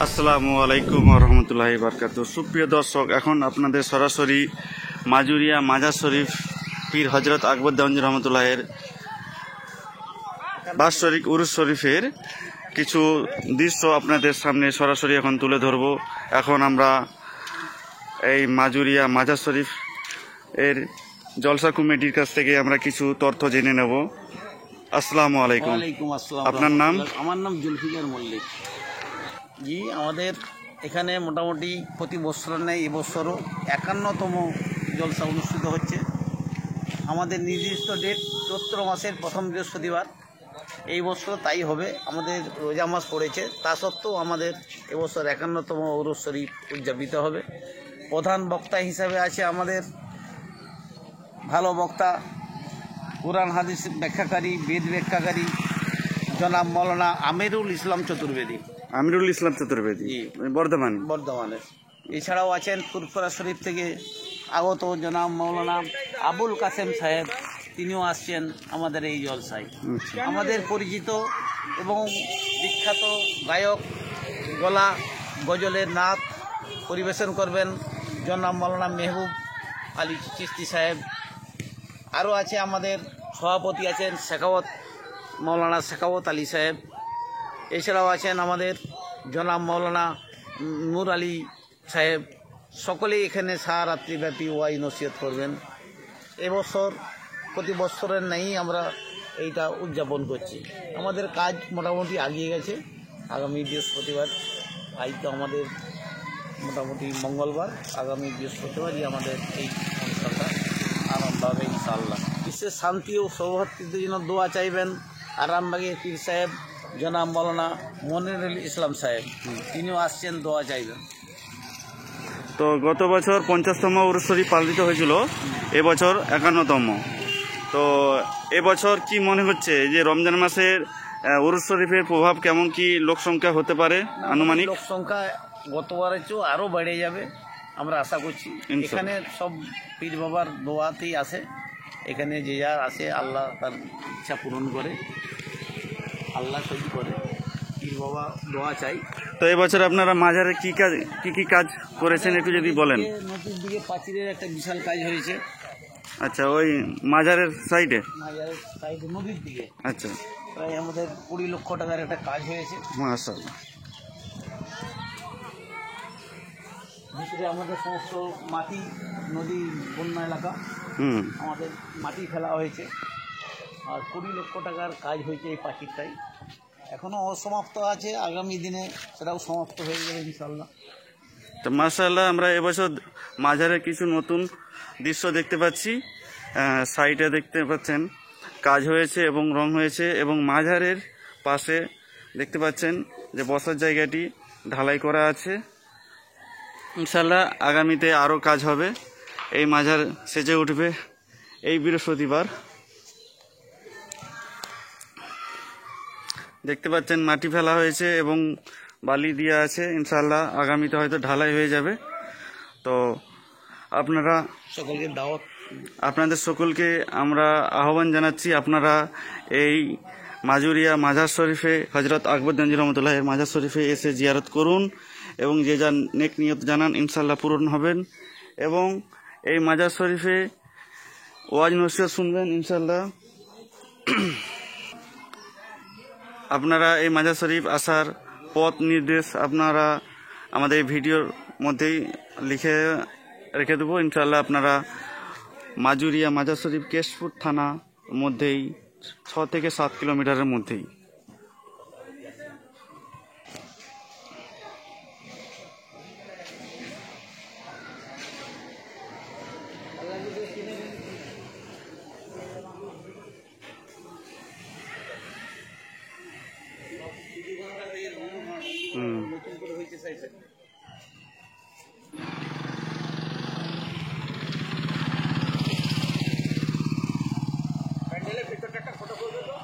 আসসালামু আলাইকুম রহমতুল্লাহি বারকাতুহু। সুপ্রিয় দর্শক, এখন আপনাদের সরাসরি মাজুরিয়া মাজার শরীফ পীর হজরত আকবর দেওয়ানজি রহমতুল্লাহের বাৎসরিক উরুস শরীফের কিছু দৃশ্য আপনাদের সামনে সরাসরি এখন তুলে ধরব। এখন আমরা এই মাজুরিয়া মাজার শরীফ এর জলসা কমিটির কাছ থেকে আমরা কিছু তথ্য জেনে নেব। আসসালামু আলাইকুম। ওয়ালাইকুম আসসালাম। আপনার নাম? আমার নাম জুলফিকার মল্লিক। জি, আমাদের এখানে মোটামুটি প্রতি বছর নেই, এবছরও 51তম জলসা অনুষ্ঠিত হচ্ছে। আমাদের নির্দিষ্ট ডেট চৈত্র মাসের প্রথম বৃহস্পতিবার। এই বছর তাই হবে, আমাদের রোজা মাস পড়েছে, তা সত্ত্বেও আমাদের এবছর 51তম উরুস শরীফ উদযাপিত হবে। প্রধান বক্তা হিসাবে আছে আমাদের ভালো বক্তা, কোরআন হাদিস ব্যাখ্যাকারী, বেদ ব্যাখ্যাকারী জনাব মৌলানা আমিরুল ইসলাম চতুর্বেদী। আমিরুল ইসলাম চতুর্বেদী, বর্ধমানের। এছাড়াও আছেন ফুরফুরা শরীফ থেকে আগত জনাব মৌলানা আবুল কাসেম সাহেব, তিনিও আসছেন আমাদের এই জলসায়। আমাদের পরিচিত এবং বিখ্যাত গায়ক, গলা গজলের নাত পরিবেশন করবেন জনাব মৌলানা মেহবুব আলী চিশতি সাহেব। আরও আছে আমাদের সভাপতি আছেন মৌলানা শেখাওয়াত আলী সাহেব। এছাড়াও আছেন আমাদের জনাব মৌলানা নূর আলী সাহেব। সকলেই এখানে সারারাত্রিব্যাপী ওয়াই নসিহত করবেন। এবছর প্রতি বছরের নেই আমরা এইটা উদযাপন করছি। আমাদের কাজ মোটামুটি আগিয়ে গেছে। আগামী বৃহস্পতিবার, আজ তো আমাদের মোটামুটি মঙ্গলবার, আগামী বৃহস্পতিবারই আমাদের এই অনুষ্ঠানটা আরম্ভ হবে ইনশাআল্লাহ। বিশেষ শান্তি ও সৌহার্দ্যের জন্য দোয়া চাইবেন আরামবাগের পীর সাহেব জনাব মৌলানা মনিরুল ইসলাম সাহেব, তিনিও আসছেন, দোয়া চাইবেন। তো গত বছর 50তম উরুস শরীফ পালিত হয়েছিল, এবছর 51তম। তো এবছর কি মনে হচ্ছে যে রমজান মাসের উরুস শরীফের প্রভাব কেমন, কি লোক সংখ্যা হতে পারে আনুমানিক? লোক সংখ্যা গতবারের চেয়েও আরও বেড়ে যাবে আমরা আশা করছি। এখানে সব পীর বাবার দোয়াতেই আসে, এখানে যে যার আসে আল্লাহ তার ইচ্ছা পূরণ করে, আল্লাহ সহ্য করে, পীর বাবা দোয়া চাই। তো এবছর আপনারা মাজারে কি কাজ করেছেন একটু যদি বলেন। নদীর দিকে প্রাচীরের একটা বিশাল কাজ হয়েছে। আচ্ছা, ওই মাজারের সাইডে নদীর দিকে আচ্ছা, প্রায় আমাদের 20 লক্ষ টাকার একটা কাজ হয়েছে। মাশাআল্লাহ। ভিতরে আমাদের সমস্ত মাটি, নদী বন্যা এলাকা, আমাদের মাটি ফেলা হয়েছে। আর 20 লক্ষ টাকার কাজ হয়েছে এই পাখিরটাই। এখনও অসমাপ্ত আছে, আগামী দিনে সেটাও সমাপ্ত হয়ে যাবে ইনশাআল্লাহ। তো মাশাআল্লাহ, আমরা এবছর মাজারের কিছু নতুন দৃশ্য দেখতে পাচ্ছি। সাইডে দেখতে পাচ্ছেন কাজ হয়েছে এবং রং হয়েছে, এবং মাজারের পাশে দেখতে পাচ্ছেন যে বসার জায়গাটি ঢালাই করা আছে। ইনশাআল্লাহ আগামীতে আরও কাজ হবে, এই মাজার সেজে উঠবে এই বৃহস্পতিবার। দেখতে পাচ্ছেন মাটি ফেলা হয়েছে এবং বালি দেওয়া আছে, ইনশাআল্লাহ আগামীতে হয়তো ঢালাই হয়ে যাবে। তো আপনারা সকলকে দাওয়াত, আপনাদের সকলকে আমরা আহ্বান জানাচ্ছি, আপনারা এই মাজুরিয়া মাজার শরীফে হজরত আকবর দেওয়ানজি রহমতুল্লাহের মাজার শরীফে এসে জিয়ারত করুন, এবং যে যা নেক নিয়ত জানান ইনশাআল্লাহ পূরণ হবেন, এবং এই মাজার শরীফে ওয়াজ নসিহত শুনবেন ইনশাআল্লাহ। আপনারা এই মাজার শরীফ আসার পথ নির্দেশ আপনারা আমাদের এই ভিডিওর মধ্যেই লিখে রেখে দেবো ইনশাআল্লাহ। আপনারা মাজুরিয়া মাজার শরীফ কেশপুর থানা মধ্যেই, 6 থেকে 7 কিলোমিটারের মধ্যেই। নতুন করে হয়েছে সাইডে। প্যান্ডেলের ভিতরটা একটা ফটো করবে তো।